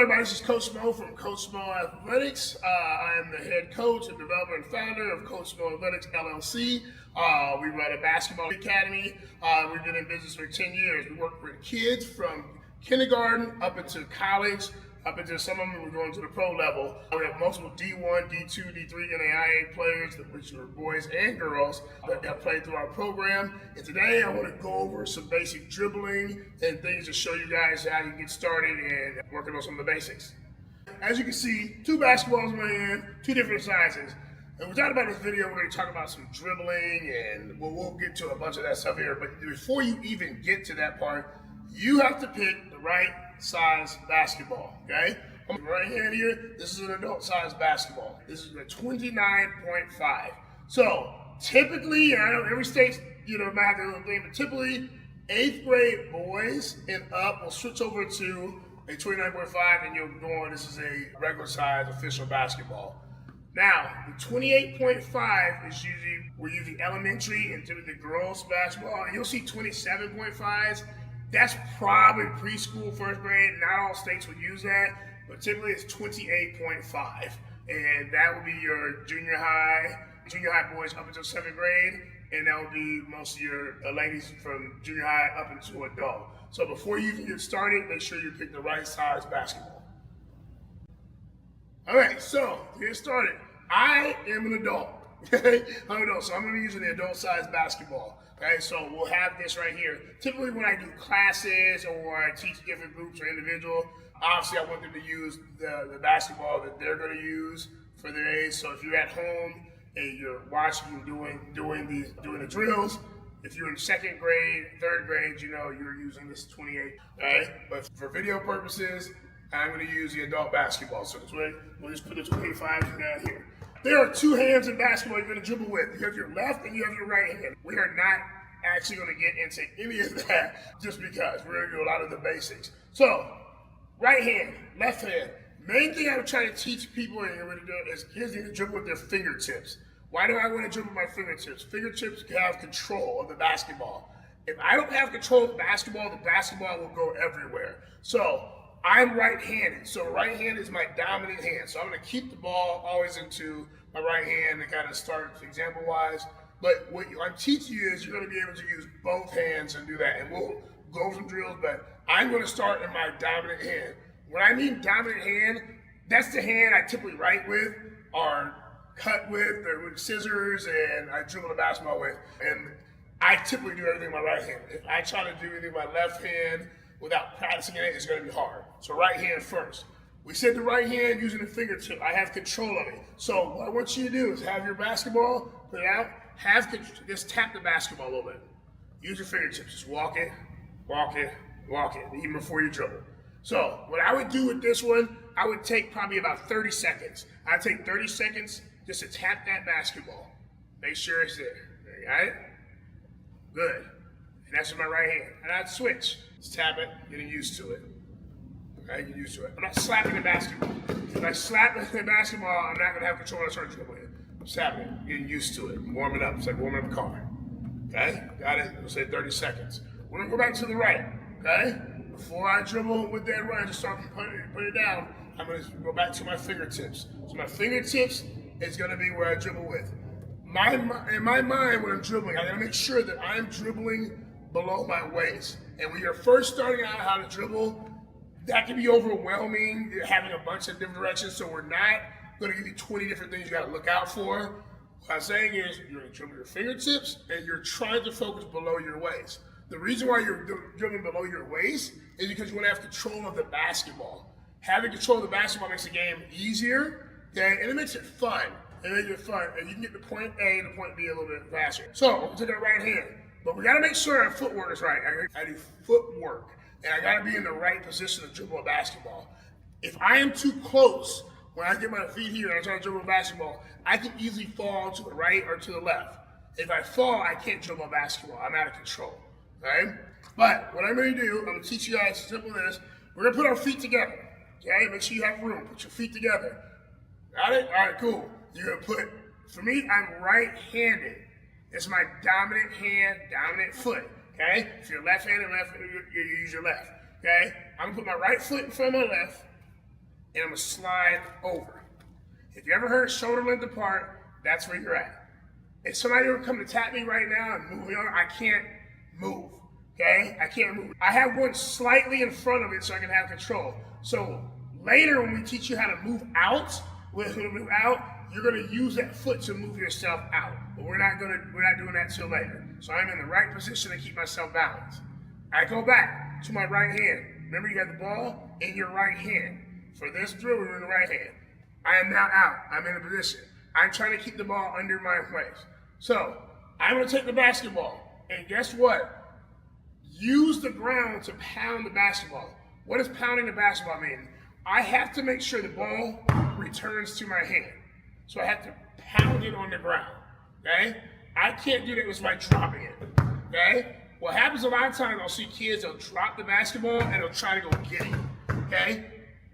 everybody, this is Coach Moe from Coach Moe Athletics. I am the head coach and developer and founder of Coach Moe Athletics, LLC. We run a basketball academy. We've been in business for 10 years. We work with kids from kindergarten up into college, up into some of them we're going to the pro level. We have multiple D1, D2, D3, NAIA players, which are boys and girls, that have played through our program. And today I want to go over some basic dribbling and things to show you guys how you get started and working on some of the basics. As you can see, two basketballs in my hand, two different sizes. And we're talking about this video, we're going to talk about some dribbling, and we'll get to a bunch of that stuff here. But before you even get to that part, you have to pick the right size basketball, okay? Right hand here, this is an adult size basketball. This is a 29.5. So typically, and I know every state, might have their own thing, but typically 8th grade boys and up will switch over to a 29.5 and you'll go on, this is a regular size official basketball. Now, the 28.5 is usually, we're using elementary and typically girls basketball, and you'll see 27.5s. That's probably preschool, first grade. Not all states would use that, but typically it's 28.5. And that would be your junior high boys up until 7th grade, and that would be most of your ladies from junior high up into adult. So before you even get started, make sure you pick the right size basketball. All right, so to get started, I am an adult. Okay, I'm an adult, so I'm going to be using the adult size basketball. Okay, so we'll have this right here. Typically when I do classes or I teach different groups or individual, obviously I want them to use the basketball that they're going to use for their age. So if you're at home and you're watching doing the drills, if you're in 2nd grade, 3rd grade, you're using this 28. Okay, but for video purposes, I'm going to use the adult basketball. So this way, we'll just put the 25 down here. There are two hands in basketball you're going to dribble with. You have your left and you have your right hand. We are not actually going to get into any of that just because we're going to do a lot of the basics. So, right hand, left hand. Main thing I would try to teach people is kids need to dribble with their fingertips. Why do I want to dribble with my fingertips? Fingertips have control of the basketball. If I don't have control of the basketball will go everywhere. So, I'm right-handed, so right hand is my dominant hand. So I'm going to keep the ball always into my right hand to kind of start example-wise. But what I'm teaching you is you're going to be able to use both hands and do that. And we'll go over some drills, but I'm going to start in my dominant hand. When I mean dominant hand, that's the hand I typically write with or cut with or with scissors, and I dribble the basketball with. And I typically do everything with my right hand. If I try to do anything with my left hand, without practicing it, it's going to be hard. So right hand first. We said the right hand using the fingertip. I have control of it. So what I want you to do is have your basketball, put it out, just tap the basketball a little bit. Use your fingertips. Just walk it, even before you dribble. So what I would do with this one, I would take probably about 30 seconds. I'd take 30 seconds just to tap that basketball. Make sure it's there. You got it? Good. And that's with my right hand. And I'd switch. Just tap it, getting used to it. Okay, get used to it. I'm not slapping the basketball. If I slap the basketball, I'm not going to have control when I start dribbling it. I'm slapping it, getting used to it, warming up. It's like warming up a car. Okay, got it? We'll say 30 seconds. We're going to go back to the right. Okay, before I dribble with that right, just start putting it down, I'm going to go back to my fingertips. So my fingertips is going to be where I dribble with. In my mind, when I'm dribbling, I got to make sure that I'm dribbling below my waist. And when you're first starting out how to dribble, that can be overwhelming, having a bunch of different directions. So we're not going to give you 20 different things you got to look out for. What I'm saying is you're going to dribble your fingertips and you're trying to focus below your waist. The reason why you're dribbling below your waist is because you want to have control of the basketball. Having control of the basketball makes the game easier, okay? And it makes it fun. And you can get to point A to point B a little bit faster. So we'll take that right hand. But we got to make sure our footwork is right. I do footwork, and I got to be in the right position to dribble a basketball. If I am too close, when I get my feet here and I try to dribble a basketball, I can easily fall to the right or to the left. If I fall, I can't dribble a basketball. I'm out of control, okay? But what I'm going to do, I'm going to teach you guys simple this. We're going to put our feet together, okay? Make sure you have room. Put your feet together. Got it? All right, cool. You're going to put, for me, I'm right-handed. It's my dominant hand, dominant foot, okay? If you're left-handed, you use your left, okay? I'm gonna put my right foot in front of my left, and I'm gonna slide over. If you ever heard shoulder length apart, that's where you're at. If somebody were to come to tap me right now and move me on, I can't move, okay? I can't move. I have one slightly in front of it so I can have control. So later when we teach you how to move out, you're gonna use that foot to move yourself out. But we're not doing that till later. So I'm in the right position to keep myself balanced. I go back to my right hand. Remember, you got the ball in your right hand. For this drill, we're in the right hand. I am now out. I'm in a position. I'm trying to keep the ball under my waist. So I'm gonna take the basketball, and guess what? Use the ground to pound the basketball. What does pounding the basketball mean? I have to make sure the ball returns to my hand. So I have to pound it on the ground, okay? I can't do that with my dropping it, okay? What happens a lot of times, I'll see kids, they'll drop the basketball and they'll try to go get it, okay?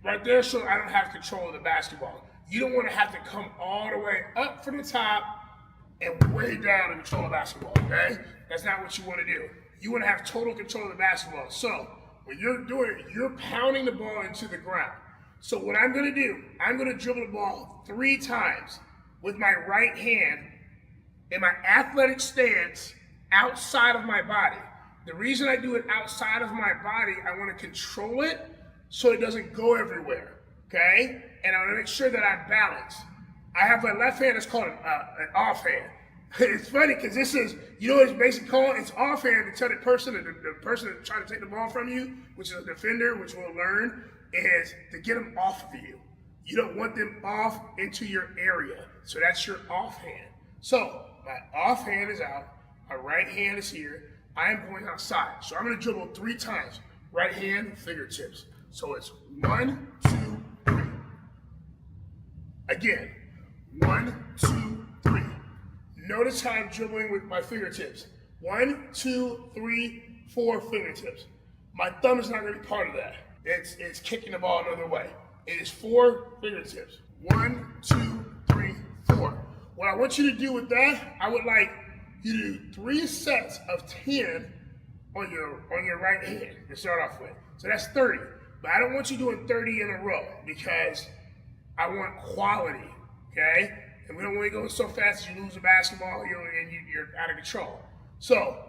Right there, so I don't have control of the basketball. You don't want to have to come all the way up from the top and way down to control the basketball, okay? That's not what you want to do. You want to have total control of the basketball. So when you're doing it, you're pounding the ball into the ground. So what I'm going to do, I'm going to dribble the ball 3 times with my right hand in my athletic stance outside of my body. The reason I do it outside of my body, I want to control it so it doesn't go everywhere, okay? And I want to make sure that I'm balanced. I have my left hand, it's called an offhand. It's funny because this is, you know what it's basically called? It's offhand to tell the person that's trying to take the ball from you, which is a defender, which we'll learn, is to get them off of you. You don't want them off into your area. So that's your offhand. So my offhand is out, my right hand is here, I am going outside. So I'm going to dribble 3 times. Right hand, fingertips. So it's 1, 2, 3. Again, 1, 2, 3. Notice how I'm dribbling with my fingertips. 1, 2, 3, 4 fingertips. My thumb is not going to be part of that. It's kicking the ball another way. It is 4 fingertips. 1, 2, 3, 4. What I want you to do with that, I would like you to do 3 sets of 10 on your right hand to start off with. So that's 30. But I don't want you doing 30 in a row because I want quality, okay? And we don't want you going so fast that you lose the basketball and you're out of control. So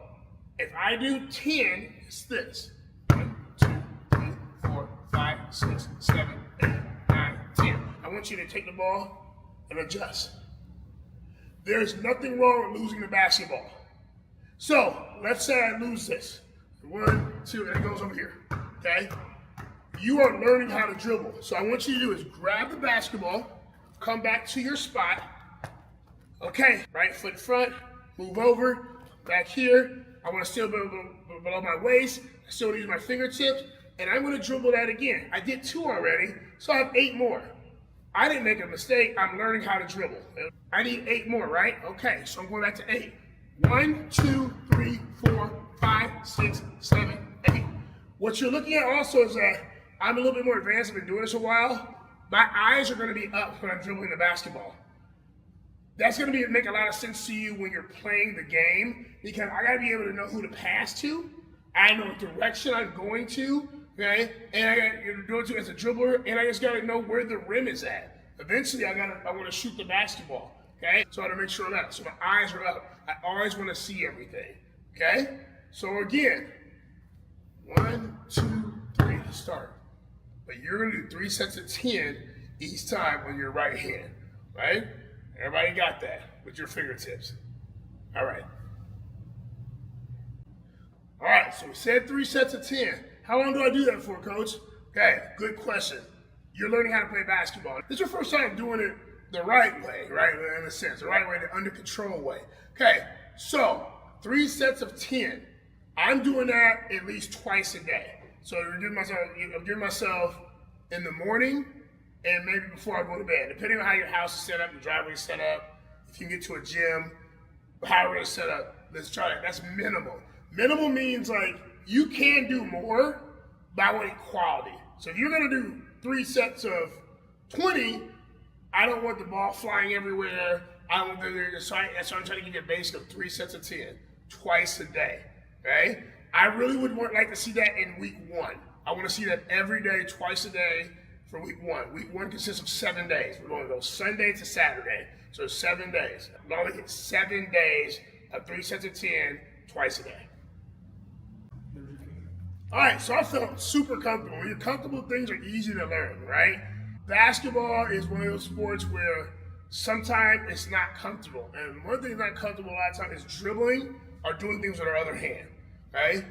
if I do 10, it's this. 1, 2, 3, 4, 5, 6, 7, 8, 9, 10. I want you to take the ball and adjust. There's nothing wrong with losing the basketball. So let's say I lose this. 1, 2, and it goes over here, okay? You are learning how to dribble. So I want you to do is grab the basketball, come back to your spot. Okay, right foot front, move over, back here. I want to still be below my waist. I still use my fingertips, and I'm going to dribble that again. I did 2 already, so I have 8 more. I didn't make a mistake. I'm learning how to dribble. I need 8 more, right? Okay, so I'm going back to 8. 1, 2, 3, 4, 5, 6, 7, 8. What you're looking at also is that I'm a little bit more advanced. I've been doing this a while. My eyes are going to be up when I'm dribbling the basketball. That's going to make a lot of sense to you when you're playing the game because I got to be able to know who to pass to. I know the direction I'm going to, okay? And I got to do it to as a dribbler, and I just got to know where the rim is at. Eventually, I want to shoot the basketball, okay? So I got to make sure of that. So my eyes are up. I always want to see everything, okay? So again, 1, 2, 3 to start. But you're going to do 3 sets of 10 each time on your right hand, right? Everybody got that with your fingertips. All right. All right, so we said 3 sets of 10. How long do I do that for, Coach? Okay, good question. You're learning how to play basketball. This is your first time doing it the right way, right? In a sense, the right way, the under control way. Okay, so 3 sets of 10. I'm doing that at least twice a day. So I'm giving myself in the morning and maybe before I go to bed, depending on how your house is set up, your driveway is set up, if you can get to a gym, however it's set up, let's try it. That's minimal. Minimal means like you can do more, but I want quality. So if you're gonna do 3 sets of 20, I don't want the ball flying everywhere. I don't want so that's why I'm trying to give you a basic of 3 sets of 10, twice a day, okay? I really would like to see that in week 1. I want to see that every day, twice a day, for week one. Week one consists of 7 days. We're going to go Sunday to Saturday. So 7 days. I'm only get 7 days of 3 sets of 10 twice a day. All right, so I felt super comfortable. When you're comfortable, things are easy to learn, right? Basketball is one of those sports where sometimes it's not comfortable. And one thing that's not comfortable a lot of times is dribbling or doing things with our other hand, right?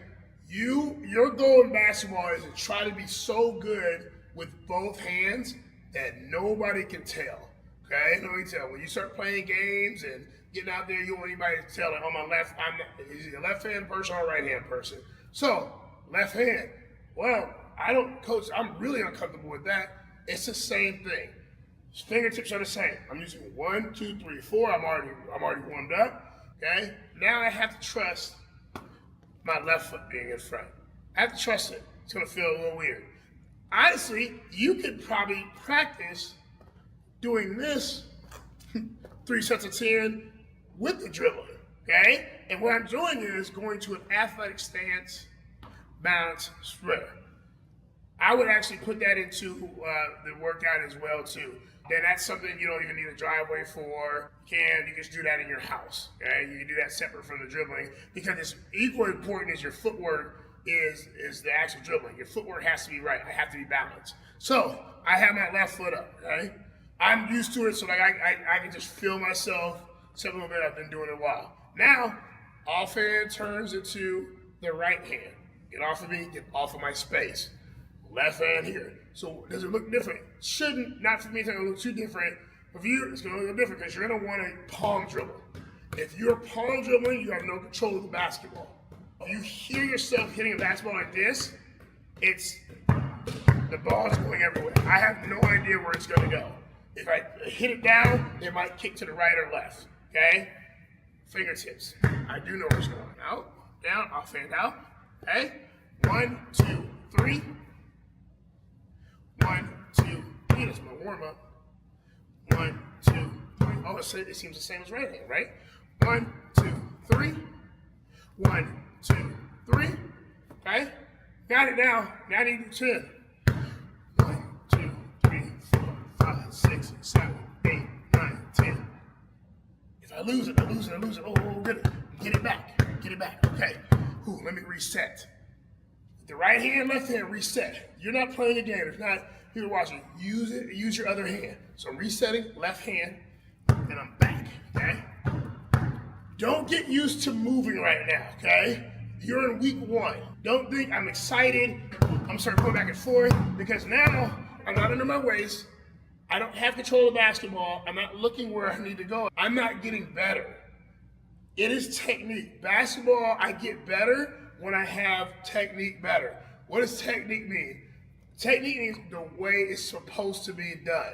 Your goal in basketball is to try to be so good with both hands that nobody can tell, okay? Nobody can tell. When you start playing games and getting out there, you don't want anybody to tell that, on my left, is he a left-hand person or a right-hand person? So, left hand. Well, I don't coach. I'm really uncomfortable with that. It's the same thing. Fingertips are the same. I'm using 1, 2, 3, 4. I'm already warmed up. Okay. Now I have to trust my left foot being in front. I have to trust it. It's gonna feel a little weird. Honestly, you could probably practice doing this 3 sets of 10 with the dribbling. Okay. And what I'm doing is going to an athletic stance, balance, spread. I would actually put that into the workout as well too. Then that's something you don't even need a driveway for. You can just do that in your house. Okay, you can do that separate from the dribbling because it's equally important as your footwork is the actual dribbling. Your footwork has to be right. I have to be balanced. So I have my left foot up. Okay, I'm used to it, so like I can just feel myself step a little bit. I've been doing it a while. Now, off hand turns into the right hand. Get off of me, get off of my space. Left hand here. So does it look different? Shouldn't, not for me, it's going to look too different. For you, it's going to look different because you're going to want to palm dribble. If you're palm dribbling, you have no control of the basketball. If you hear yourself hitting a basketball like this, the ball is going everywhere. I have no idea where it's going to go. If I hit it down, it might kick to the right or left. Okay? Fingertips. I do know where it's going. Out, down, off hand out. Okay? 1, 2, 3. 1, 2, 3. That's my warm up. 1, 2, 3. Oh, it seems the same as right hand, right? 1, 2, 3. 1, 2, 3. Okay? Got it now. Now I need to do 10. 1, 2, 3, 4, 5, 6, 7, 8, 9, 10. If I lose it. Oh, get it back. Okay. Ooh, let me reset. The right hand, left hand, reset. You're not playing a game. If not, you're watching. Use your other hand. So I'm resetting, left hand, and I'm back, okay? Don't get used to moving right now, okay? You're in week one. Don't think I'm excited. I'm starting to go back and forth because now I'm not under my waist. I don't have control of the basketball. I'm not looking where I need to go. I'm not getting better. It is technique. Basketball, I get better when I have technique better. What does technique mean? Technique means the way it's supposed to be done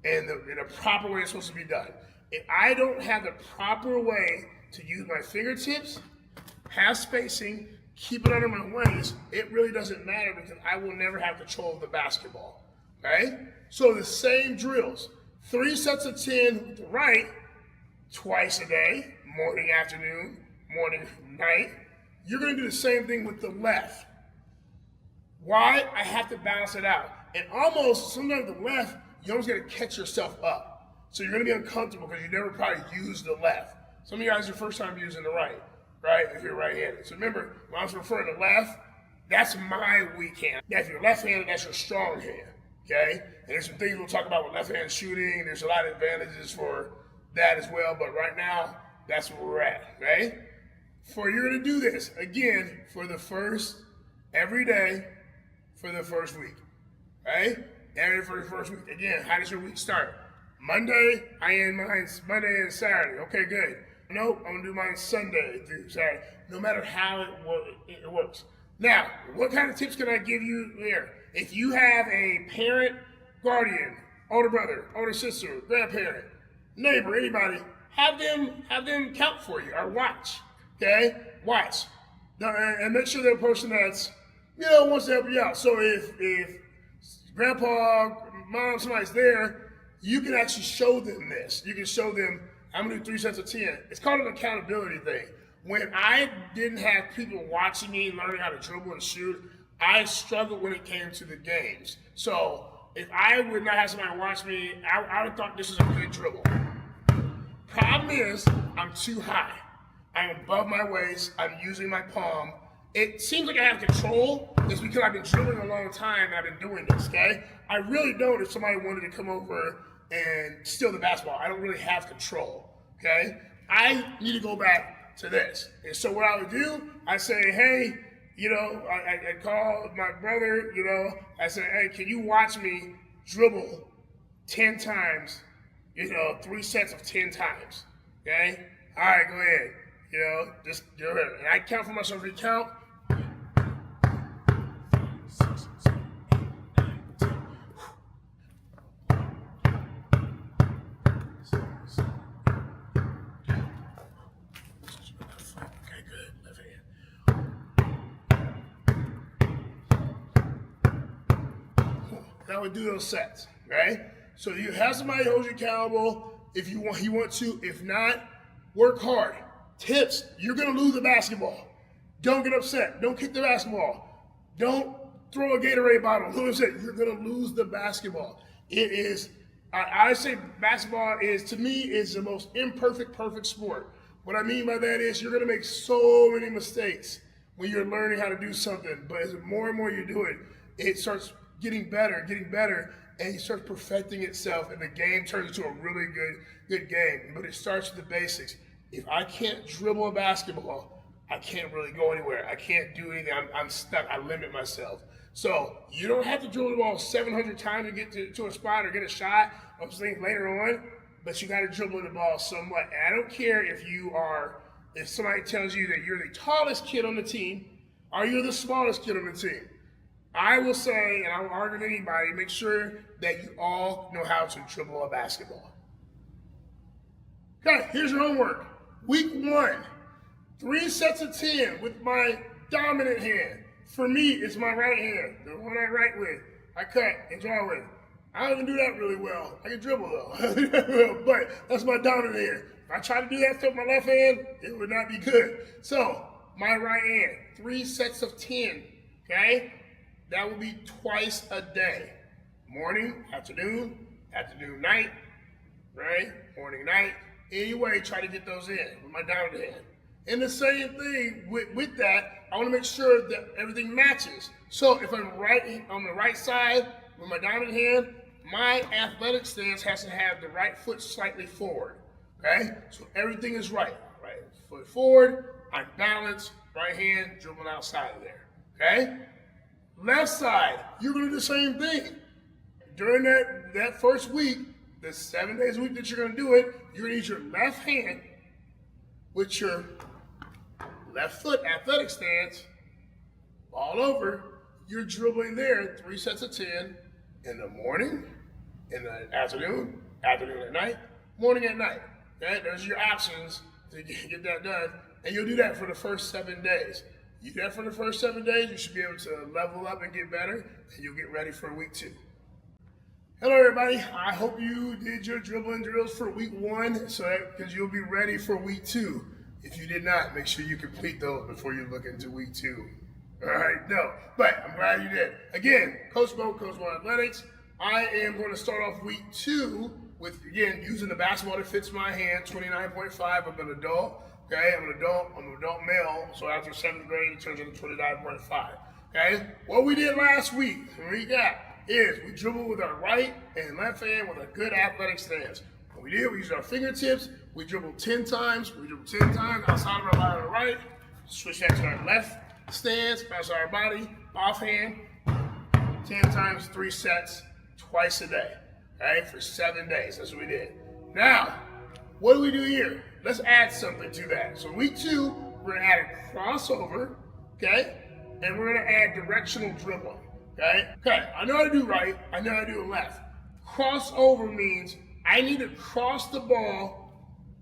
and the proper way it's supposed to be done. If I don't have the proper way to use my fingertips, have spacing, keep it under my waist, it really doesn't matter because I will never have control of the basketball, okay? So the same drills, 3 sets of 10 with the right, twice a day, morning, afternoon, morning, night. You're going to do the same thing with the left. Why? I have to balance it out. And almost, sometimes the left, you almost got to catch yourself up. So you're going to be uncomfortable because you never probably used the left. Some of you guys, your first time using the right, if you're right-handed. So remember, when I was referring to left, that's my weak hand. Now, if you're left-handed, that's your strong hand, okay? And there's some things we'll talk about with left-hand shooting. There's a lot of advantages for that as well. But right now, that's where we're at, okay? You're going to do this, again, for the first, every day, for the first week, right? For the first week. Again, how does your week start? Monday, I end mine Monday and Saturday. Okay, good. Nope, I'm going to do mine Sunday through Saturday, no matter how it works. Now, what kind of tips can I give you there? If you have a parent, guardian, older brother, older sister, grandparent, neighbor, anybody, have them count for you or watch. Okay, watch, and make sure they're a person that's, wants to help you out. So if grandpa, mom, somebody's there, you can actually show them this. You can show them, I'm gonna do 3 sets of 10. It's called an accountability thing. When I didn't have people watching me learning how to dribble and shoot, I struggled when it came to the games. So if I would not have somebody watch me, I would have thought this is a good dribble. Problem is, I'm too high. I'm above my waist. I'm using my palm. It seems like I have control. It's because I've been dribbling a long time and I've been doing this, okay? I really don't if somebody wanted to come over and steal the basketball. I don't really have control, okay? I need to go back to this. And so what I would do, I say, hey, you know, I call my brother, you know, I say, hey, can you watch me dribble 10 times, you know, 3 sets of 10 times, okay? All right, go ahead. You know, just do it. And I count for myself, recount. 6, 7, 8, 9, 10. Okay, good. Left hand. Now we do those sets, right? So you have somebody who holds you accountable if you want to. If not, work hard. Tips, you're going to lose the basketball. Don't get upset. Don't kick the basketball. Don't throw a Gatorade bottle. Don't upset. You're going to lose the basketball. It is, I say basketball is, to me, is the most imperfect, perfect sport. What I mean by that is you're going to make so many mistakes when you're learning how to do something. But as more and more you do it, it starts getting better, and it starts perfecting itself, and the game turns into a really good game. But it starts with the basics. If I can't dribble a basketball, I can't really go anywhere. I can't do anything. I'm stuck. I limit myself. So you don't have to dribble the ball 700 times to get to a spot or get a shot or something later on, but you got to dribble the ball somewhat. And I don't care if somebody tells you that you're the tallest kid on the team or you're the smallest kid on the team. I will say, and I will argue with anybody, make sure that you all know how to dribble a basketball. Okay, here's your homework. Week 1, 3 sets of 10 with my dominant hand. For me, it's my right hand, the one I write with, I cut and draw with. I don't even do that really well. I can dribble though, but that's my dominant hand. If I try to do that with my left hand, it would not be good. So, my right hand, 3 sets of 10, okay? That will be twice a day. Morning, afternoon, night, right? Morning, night. Anyway, try to get those in with my dominant hand. And the same thing with that, I want to make sure that everything matches. So if I'm on the right side with my dominant hand, my athletic stance has to have the right foot slightly forward. Okay? So everything is right. Right foot forward, I'm balanced, right hand dribbling outside of there. Okay? Left side, you're going to do the same thing. During that first week, the 7 days a week that you're going to do it, you're going to use your left hand with your left foot athletic stance all over. You're dribbling there 3 sets of 10 in the morning, in the afternoon at night, morning at night. Okay? Those are your options to get that done. And you'll do that for the first 7 days. You do that for the first 7 days, you should be able to level up and get better, and you'll get ready for week 2. Hello everybody, I hope you did your dribbling drills for week 1 because you'll be ready for week 2. If you did not, make sure you complete those before you look into week 2. All right, no, but I'm glad you did. Again, Coach Moe Athletics. I am going to start off week 2 with, again, using the basketball that fits my hand, 29.5. I'm an adult, okay? I'm an adult male, so after 7th grade, it turns into 29.5, okay? What we did last week, to recap, is we dribbled with our right and left hand with a good athletic stance. What we did, we used our fingertips. We dribbled 10 times. Outside of our body on the right. Switch that to our left stance, outside our body, offhand. 10 times, 3 sets, twice a day. Okay, for 7 days. That's what we did. Now, what do we do here? Let's add something to that. So week 2, we're gonna add a crossover, okay? And we're gonna add directional dribbling. Okay, I know how to do right, I know how to do left. Crossover means I need to cross the ball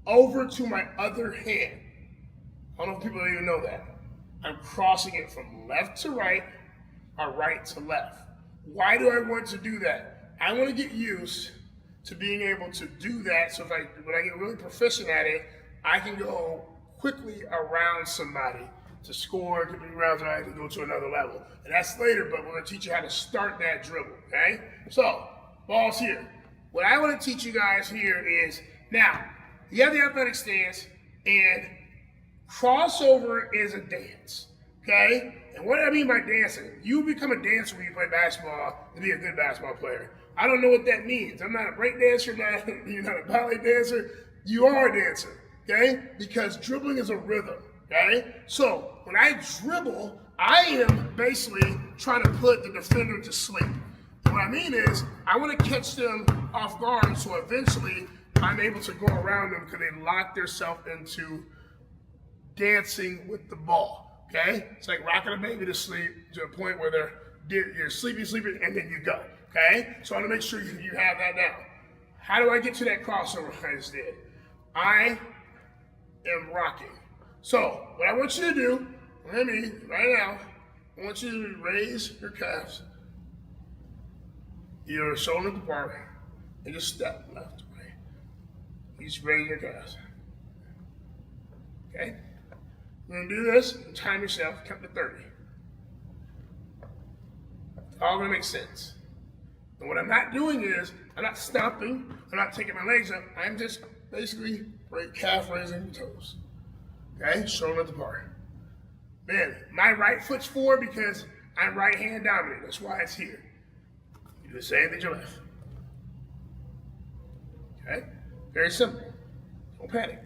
over to my other hand. I don't know if people even know that. I'm crossing it from left to right or right to left. Why do I want to do that? I want to get used to being able to do that so when I get really proficient at it, I can go quickly around somebody to score, get the rebounds, and I can go to another level. And that's later, but we're going to teach you how to start that dribble, okay? So, ball's here. What I want to teach you guys here is, now, you have the athletic stance, and crossover is a dance, okay? And what I mean by dancing, you become a dancer when you play basketball to be a good basketball player. I don't know what that means. I'm not a break dancer, you're not a ballet dancer. You are a dancer, okay? Because dribbling is a rhythm, okay? So when I dribble, I am basically trying to put the defender to sleep. And what I mean is, I want to catch them off guard so eventually I'm able to go around them because they lock themselves into dancing with the ball, okay? It's like rocking a baby to sleep to a point where you're sleeping, and then you go, okay? So I want to make sure you have that down. How do I get to that crossover I just did? I am rocking. So what I want you to do, right now, I want you to raise your calves, your shoulder apart, and just step left to right. You just raise your calves. Okay? We're gonna do this and time yourself, count to 30. It's all gonna make sense. And what I'm not doing is, I'm not stomping, I'm not taking my legs up, I'm just basically calf raising toes. Okay, shoulder apart. Then, my right foot's forward because I'm right hand dominant, that's why it's here. You do the same thing with your left. Okay, very simple, don't panic.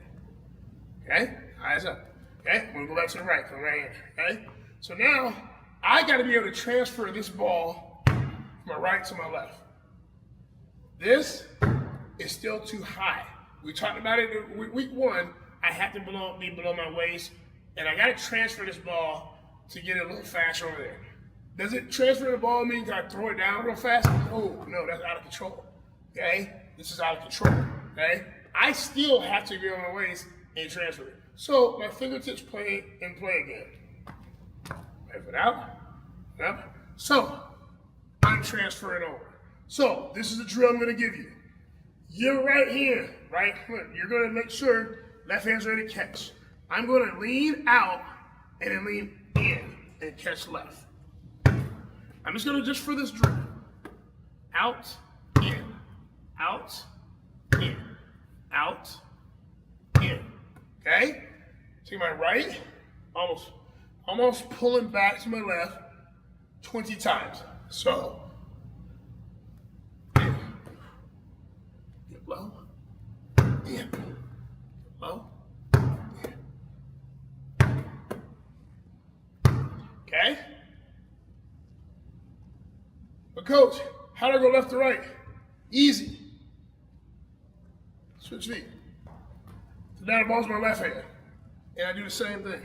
Okay, eyes up. Okay, we're gonna go back to the right, come right hand, okay? So now, I gotta be able to transfer this ball from my right to my left. This is still too high. We talked about it in week 1, I have to be below my waist, and I gotta transfer this ball to get it a little faster over there. Does it transfer the ball mean can I throw it down real fast? No, that's out of control, okay? This is out of control, okay? I still have to be on my waist and transfer it. So my fingertips play again. Right foot out, up. So I'm transferring over. So this is the drill I'm gonna give you. Your right hand, right foot, you're gonna make sure left hand's ready to catch. I'm gonna lean out and then lean in and catch left. I'm just gonna for this drill. Out, in, out, in, out, in. Okay? Take my right, almost pulling back to my left 20 times. So, in, get low, in, low, in. Okay? But coach, how do I go left to right? Easy. Switch feet. So now the ball's my left hand. And I do the same thing.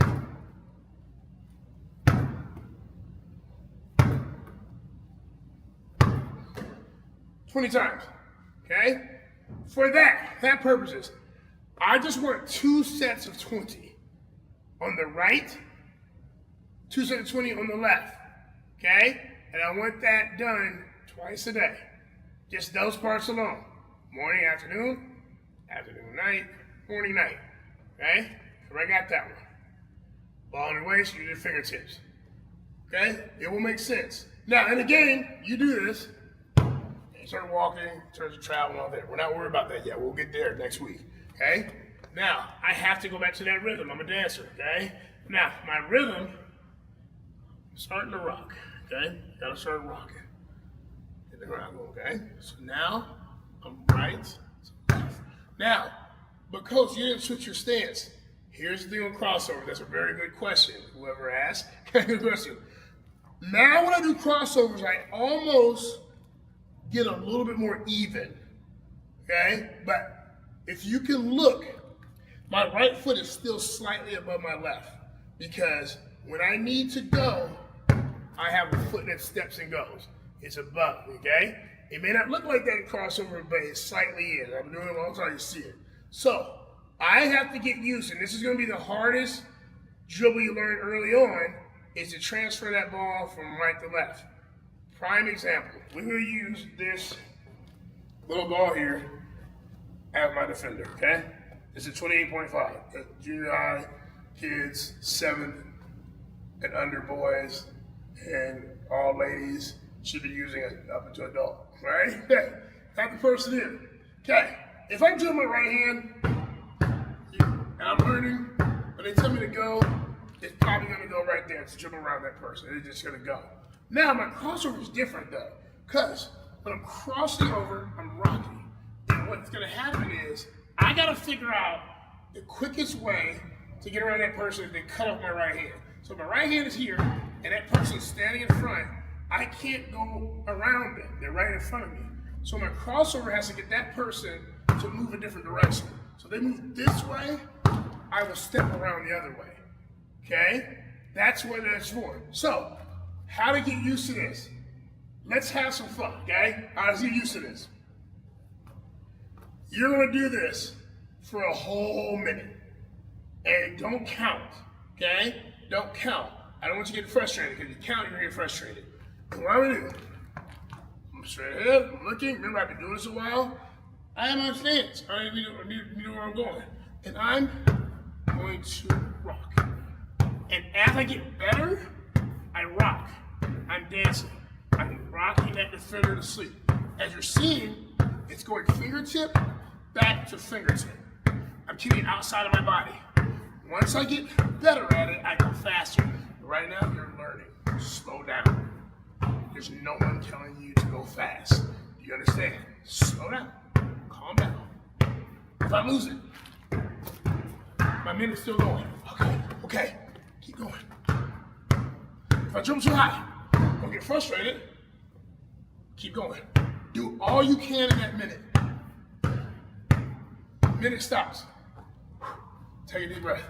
$20 times. Okay? For that purposes, I just want 2 sets of 20 on the right, 2 sets of 20 on the left. Okay? And I want that done twice a day. Just those parts alone. Morning, afternoon, night, morning, night. Okay? So I got that one. Ball on your waist, use your fingertips. Okay? It will make sense. Now, in the game, you do this. You start walking, start to travel and all that. We're not worried about that yet. We'll get there next week. Okay? Now, I have to go back to that rhythm. I'm a dancer. Okay? Now, my rhythm, I'm starting to rock. Okay? Gotta start rocking. Hit the ground, okay? So now, I'm right to left. Now, but coach, you didn't switch your stance. Here's the thing on crossover. That's a very good question. Whoever asked, good question. Now when I do crossovers, I almost get a little bit more even, okay? But if you can look, my right foot is still slightly above my left because when I need to go, I have a foot that steps and goes. It's above, okay? It may not look like that in crossover, but it's slightly in. I've been doing it a long time, you see it. So, I have to get used, and this is going to be the hardest dribble you learn early on, is to transfer that ball from right to left. Prime example, we're going to use this little ball here as my defender, okay? This is 28.5. Junior high kids, 7th, and under boys and all ladies should be using it up to adult, right? Okay, got the person in. Okay, if I do my right hand and I'm learning, when they tell me to go, it's probably gonna go right there to dribble around that person. It's just gonna go. Now my crossover is different though, because when I'm crossing over, I'm rocking. And what's gonna happen is I gotta figure out the quickest way to get around that person and then cut off my right hand. So my right hand is here, and that person's standing in front. I can't go around them. They're right in front of me. So my crossover has to get that person to move a different direction. So they move this way, I will step around the other way. Okay? That's what that's for. So, how to get used to this? Let's have some fun, okay? All right, let's get used to this. You're gonna do this for a whole minute. And don't count, okay? Don't count. I don't want you to get frustrated, because you count, you're gonna get frustrated. And what I'm gonna do, I'm straight ahead, I'm looking. Remember, I've been doing this a while. I have my stance. I need to know where I'm going. And I'm going to rock. And as I get better, I rock. I'm dancing. I'm rocking that defender to sleep. As you're seeing, it's going fingertip back to fingertip. I'm keeping it outside of my body. Once I get better at it, I go faster. But right now, you're learning. Slow down. There's no one telling you to go fast. Do you understand? Slow down. Calm down. If I lose it, my minute's still going. Okay. Keep going. If I jump too high, don't get frustrated. Keep going. Do all you can in that minute. Minute stops. Take a deep breath.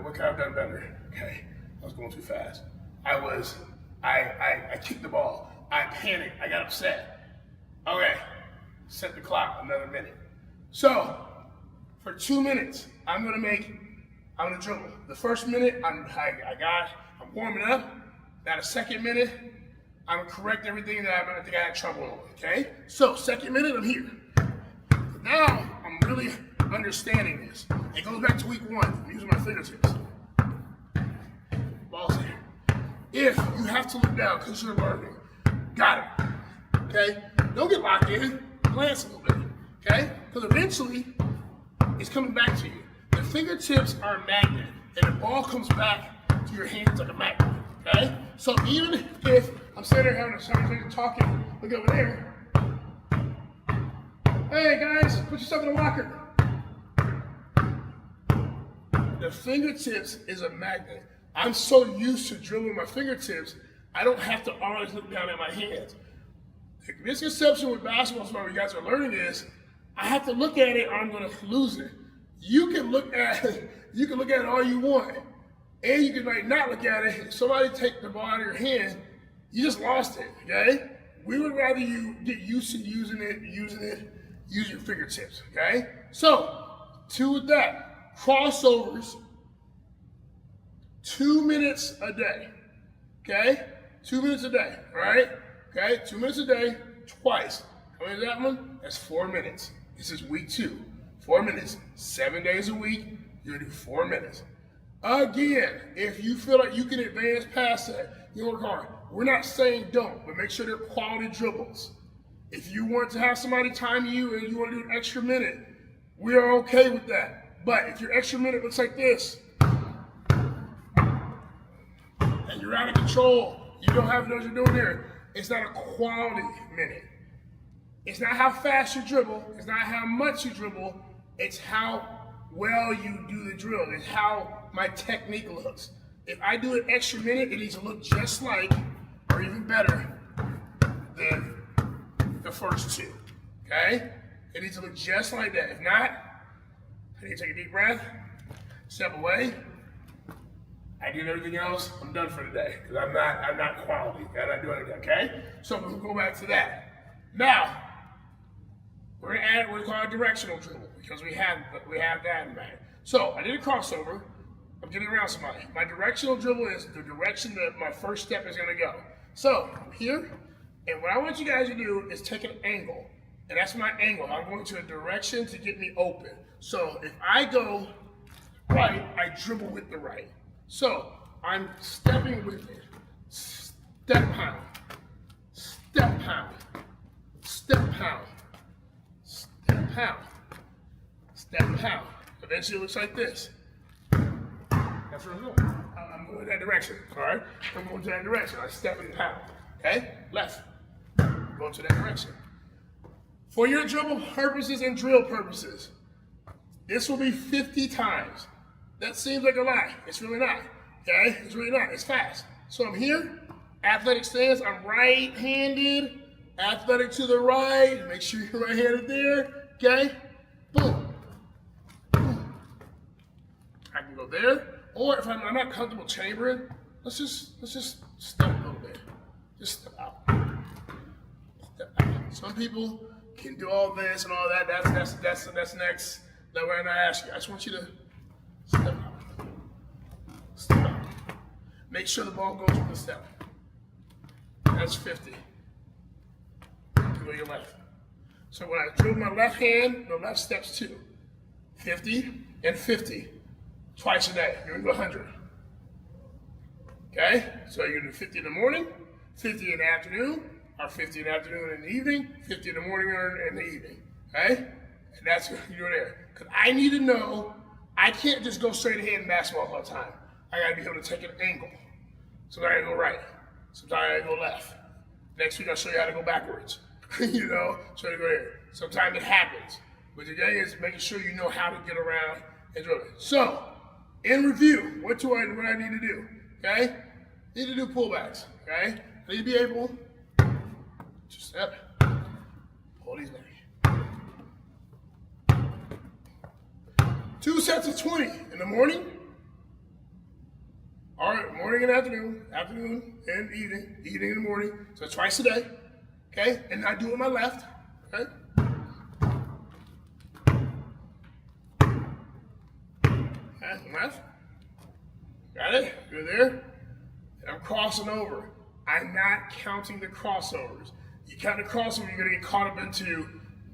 What could I have done better? Okay, I was going too fast. I kicked the ball. I panicked. I got upset. Okay, set the clock another minute. So, for 2 minutes, I'm gonna dribble. The first minute, I'm warming up. Now the second minute, I'm gonna correct everything that I think I had trouble on, okay? So, second minute, I'm here. Now, I'm really understanding this. It goes back to week 1, I'm using my fingertips. Ball's here. If you have to look down because you're learning, got it, okay? Don't get locked in, glance a little bit, okay? Because eventually, it's coming back to you. The fingertips are a magnet, and the ball comes back to your hands like a magnet, okay? So even if I'm sitting there having a conversation, talking, look over there. Hey guys, put yourself in the locker. The fingertips is a magnet. I'm so used to dribbling my fingertips, I don't have to always look down at my hands. The misconception with basketball, what you guys are learning is, I have to look at it or I'm gonna lose it. You can look at it all you want, and you can not look at it. If somebody take the ball out of your hand, you just lost it. Okay? We would rather you get used to using it, use your fingertips. Okay? So, 2 with that. Crossovers, 2 minutes a day. Okay? 2 minutes a day. All right? Okay? 2 minutes a day, twice. How many is that one? That's 4 minutes. This is week 2. 4 minutes, 7 days a week, you're gonna do 4 minutes. Again, if you feel like you can advance past that, you work hard. We're not saying don't, but make sure they're quality dribbles. If you want to have somebody time you and you want to do an extra minute, we are okay with that. But if your extra minute looks like this, and you're out of control, you don't have what you're doing there, it's not a quality minute. It's not how fast you dribble, it's not how much you dribble, it's how well you do the drill. It's how my technique looks. If I do an extra minute, it needs to look just like, or even better than the first 2, okay? It needs to look just like that. If not, I need to take a deep breath, step away. I did everything else, I'm done for today, because I'm not quality. I'm not doing it, okay? So we'll go back to that. Now, we're gonna add what we call a directional dribble, because we have that in mind. So I did a crossover, I'm getting around somebody. My directional dribble is the direction that my first step is gonna go. So I'm here, and what I want you guys to do is take an angle, and that's my angle. I'm going to a direction to get me open. So if I go right, I dribble with the right. So I'm stepping with it. Step pound, step pound, step pound, step pound, step pound. Eventually it looks like this. That's where I'm going. I'm going that direction, all right? I'm going to that direction. I step and pound, okay? Left, go to that direction. For your dribble purposes and drill purposes, this will be 50 times. That seems like a lot. It's really not, okay? It's really not. It's fast. So I'm here, athletic stance. I'm right-handed, athletic to the right. Make sure you're right-handed there, okay? Boom. Boom. I can go there. Or if I'm not comfortable chambering, let's just step a little bit. Just step out. Step out. Some people can do all this and all that. That's next. That way I'm not asking you. I just want you to step out. Step out. Make sure the ball goes with the step. That's 50. Go your left. So when I dribble my left hand, the left steps too. 50 and 50. Twice a day. You're going to go 100. Okay? So you're going to do 50 in the morning, 50 in the afternoon, or 50 in the afternoon and in the evening, 50 in the morning or in the evening. Okay? And that's what you're doing there. Because I need to know, I can't just go straight ahead in basketball all the time. I got to be able to take an angle. Sometimes I go right. Sometimes I go left. Next week I'll show you how to go backwards. You know? Show you to go there. Sometimes it happens. But the thing is making sure you know how to get around and drill it. So, in review, what I need to do, okay? I need to do pullbacks, okay? I need to be able to step, pull these back. 2 sets of 20 in the morning. All right, morning and afternoon and evening in the morning. So twice a day, okay? And I do it with my left, okay? Left. Got it? You're there? And I'm crossing over. I'm not counting the crossovers. You count the crossover, you're going to get caught up into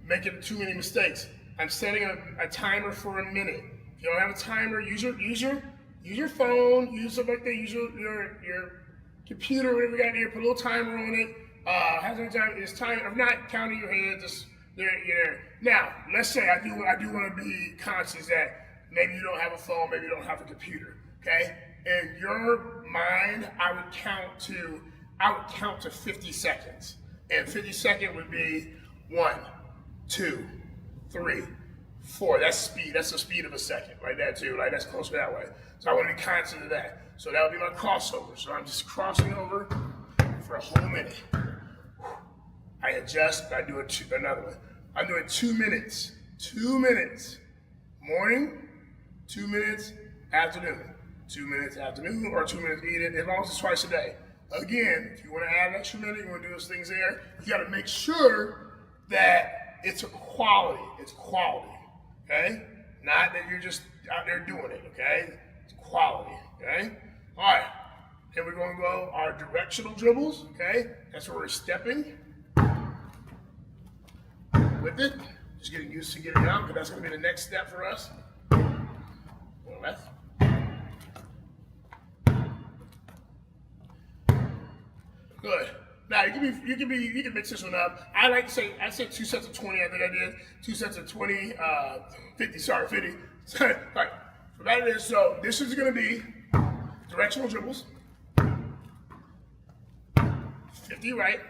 making too many mistakes. I'm setting a timer for a minute. If you don't have a timer, use your phone, use something like that, use your computer, whatever you got here, put a little timer on it. Has any time, it's time. I'm not counting your hands, just there. Now, let's say I do want to be conscious that maybe you don't have a phone, maybe you don't have a computer, okay? In your mind, I would count to 50 seconds. And 50 seconds would be 1, 2, 3, 4. That's speed. That's the speed of a second, right there too. Like that's closer that way. So I want to be conscious of that. So that would be my crossover. So I'm just crossing over for a whole minute. I adjust. I do another one. I'm doing 2 minutes. 2 minutes. Morning. 2 minutes, afternoon. 2 minutes, afternoon, or 2 minutes eating, as long as it's twice a day. Again, if you want to add an extra minute, you want to do those things there, you got to make sure that it's a quality. It's quality, okay? Not that you're just out there doing it, okay? It's quality, okay? All right, here we're going to go our directional dribbles, okay? That's where we're stepping with it. Just getting used to getting out, because that's going to be the next step for us. Left. Good. Now you can mix this one up. I said 2 sets of 20. I think I did 2 sets of 20. 50. Sorry, 50. All right. So that is so. This is going to be directional dribbles. 50 right.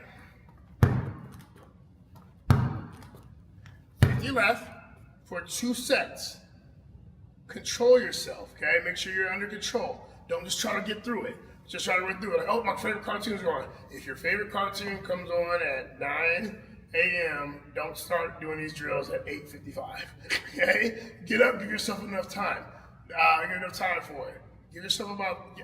50 left for 2 sets. Control yourself, okay? Make sure you're under control. Don't just try to get through it. Just try to run through it. Like, oh, my favorite cartoon's on. If your favorite cartoon comes on at 9 a.m., don't start doing these drills at 8:55, okay? Get up, give yourself enough time. Give enough time for it. Give yourself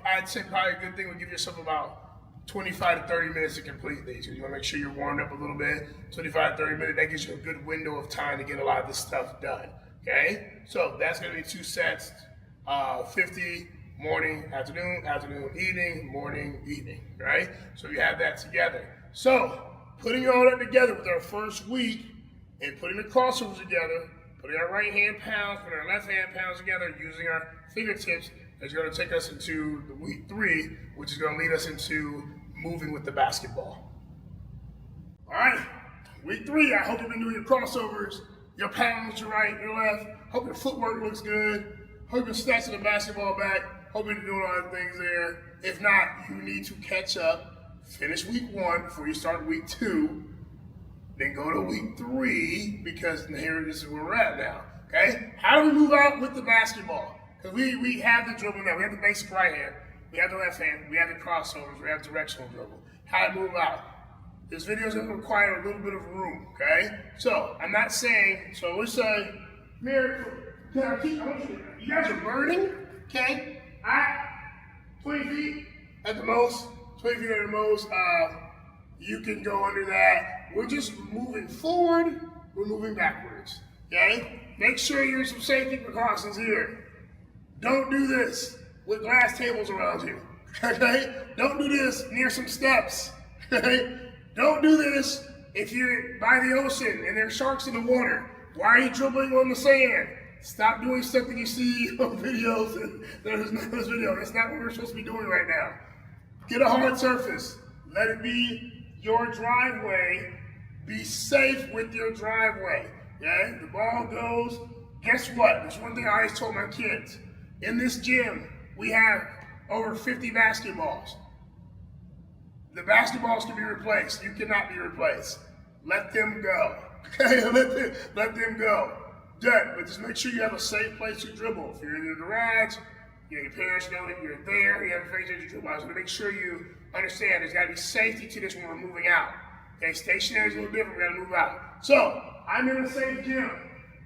I'd say probably a good thing would give yourself about 25 to 30 minutes to complete these. You want to make sure you're warmed up a little bit. 25 to 30 minutes, that gives you a good window of time to get a lot of this stuff done. Okay, so that's going to be 2 sets, 50, morning, afternoon, evening, morning, evening, right? So you have that together. So putting all that together with our first week and putting the crossovers together, putting our right hand pounds, putting our left hand pounds together, using our fingertips is going to take us into the week 3, which is going to lead us into moving with the basketball. All right, week 3, I hope you've been doing your crossovers, your pounds, your right, your left. Hope your footwork looks good. Hope you're snatching the basketball back. Hope you're doing all the things there. If not, you need to catch up. Finish week 1 before you start week 2. Then go to week 3 because here this is where we're at now. Okay? How do we move out with the basketball? Because we have the dribble now. We have the basic right hand. We have the left hand. We have the crossovers. We have directional dribble. How to move out. This video is going to require a little bit of room. Okay? So I'm not saying. So let's say, Miracle. You guys are burning. Okay? 20 feet at the most. 20 feet at the most. You can go under that. We're just moving forward. We're moving backwards. Okay? Make sure you're some safety precautions here. Don't do this with glass tables around you. Okay? Don't do this near some steps. Okay? Don't do this if you're by the ocean and there's sharks in the water. Why are you dribbling on the sand? Stop doing stuff that you see on videos. That is not this video. That's not what we're supposed to be doing right now. Get a hard surface. Let it be your driveway. Be safe with your driveway. Okay? The ball goes. Guess what? There's one thing I always told my kids. In this gym, we have over 50 basketballs. The basketballs can be replaced. You cannot be replaced. Let them go. Okay? Let them go. But just make sure you have a safe place to dribble. If you're in your garage, your parents know that you're there, you have a place to dribble. I was going to make sure you understand there's got to be safety to this when we're moving out. Okay, stationary is a little different, we got to move out. So, I'm in a safe gym.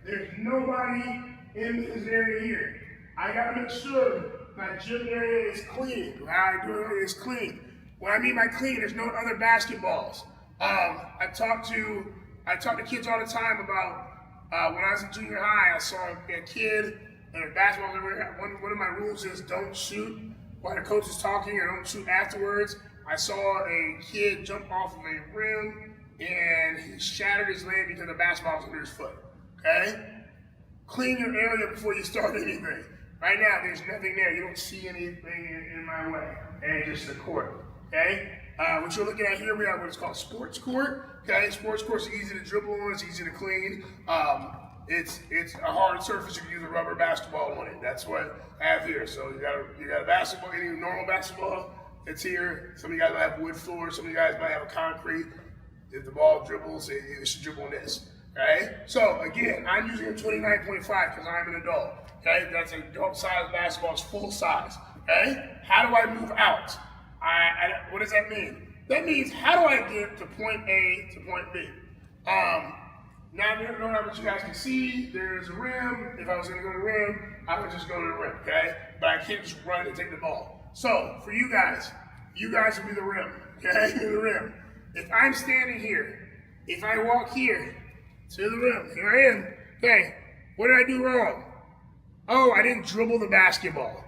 There's nobody in this area here. I got to make sure my gym area is clean. How I do it is clean. What I mean by clean, there's no other basketballs. I talk to kids all the time about when I was in junior high, I saw a kid and a basketball. One of my rules is don't shoot while the coach is talking or don't shoot afterwards. I saw a kid jump off of a rim and he shattered his leg because the basketball was under his foot. Okay? Clean your area before you start anything. Right now, there's nothing there. You don't see anything in my way. Okay? Just the court. Okay? What you're looking at here, we have what's called sports court. Okay, sports court is easy to dribble on, it's easy to clean. It's a hard surface, you can use a rubber basketball on it. That's what I have here. So you got a basketball, any normal basketball, it's here. Some of you guys might have wood floor, some of you guys might have a concrete. If the ball dribbles, it should dribble on this. Okay? So again, I'm using a 29.5 because I'm an adult. Okay, that's an adult size basketball, it's full size. Okay? How do I move out? What does that mean? That means, how do I get to point A to point B? Now, I don't know what you guys can see. There's a rim. If I was going to go to the rim, I would just go to the rim, okay? But I can't just run and take the ball. So, for you guys will be the rim, okay? You're the rim. If I'm standing here, if I walk here to the rim, here I am, okay, what did I do wrong? Oh, I didn't dribble the basketball.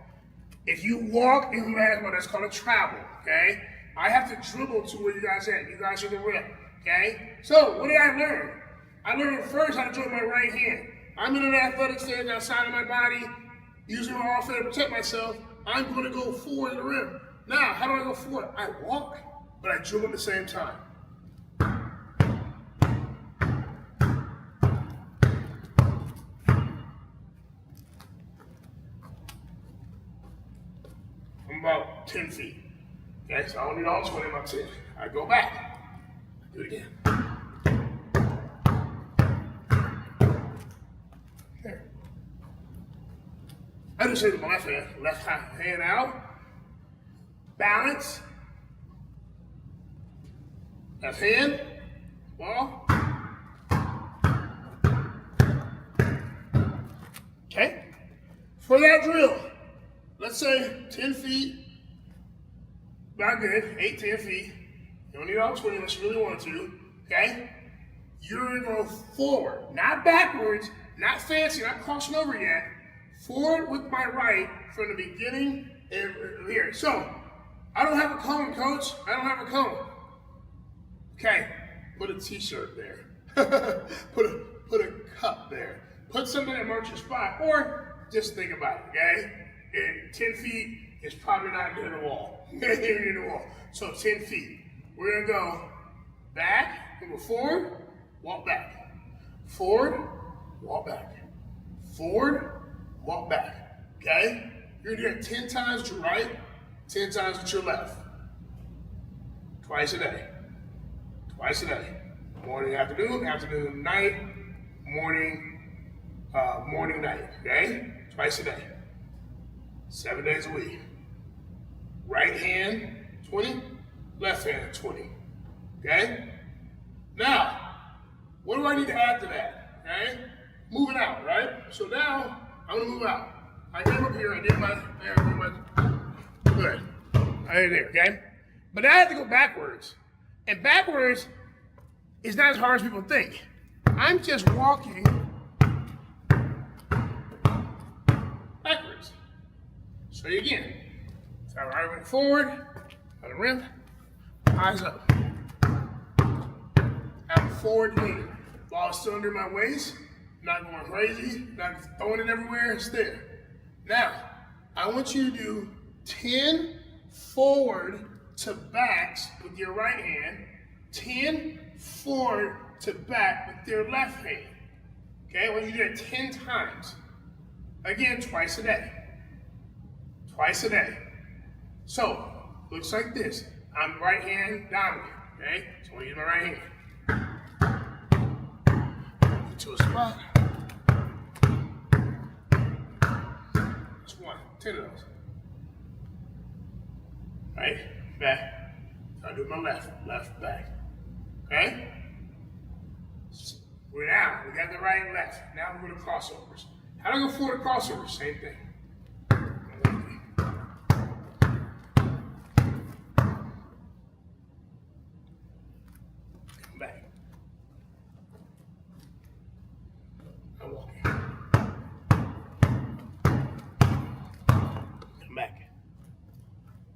If you walk in basketball, that's called a travel, okay? I have to dribble to where you guys at. You guys are the rim, okay? So, what did I learn? I learned first how to dribble my right hand. I'm in an athletic stance outside of my body, using my off hand to protect myself. I'm going to go forward to the rim. Now, how do I go forward? I walk, but I dribble at the same time. I'm about 10 feet. Okay, so I don't need all 20 in my 10. I go back. Do it again. There. I just say with my left hand out. Balance. Left hand. Ball. Okay. For that drill, let's say 10 feet. Not good, 8, 10 feet. You don't need all 20 unless you really want to, okay? You're gonna go forward, not backwards, not fancy, not crossing over yet. Forward with my right from the beginning and here. So, I don't have a cone, coach. I don't have a cone. Okay, put a t-shirt there. put a cup there. Put something that marks your spot, or just think about it, okay? And 10 feet is probably not near the wall. Near the wall. So 10 feet. We're gonna go back, go forward, walk back. Forward, walk back. Forward, walk back. Okay? You're gonna do it 10 times to your right, 10 times to your left. Twice a day. Twice a day. Morning, afternoon, night, morning, night. Okay? Twice a day. 7 days a week. Right hand, 20. Left hand, 20. Okay? Now, what do I need to add to that? Okay? Moving out, right? So now, I'm gonna move out. I came up here, I did my, good. I did there, okay? But I had to go backwards. And backwards is not as hard as people think. I'm just walking backwards. So again, so I went forward, on the rim, eyes up. I'm forward leaning. Ball is still under my waist, not going crazy, not throwing it everywhere, it's there. Now, I want you to do 10 forward to backs with your right hand, 10 forward to back with your left hand. Okay, I want you to do it 10 times. Again, twice a day. Twice a day. So, looks like this. I'm right hand dominant, okay? So I'm gonna use my right hand. Get to a spot. That's 1, 10 of those. Right, back. So I do my left, back. Okay? We're now, we got the right and left. Now we're going to crossovers. How do I go forward to crossovers? Same thing. Come back. I'm walking. Come back.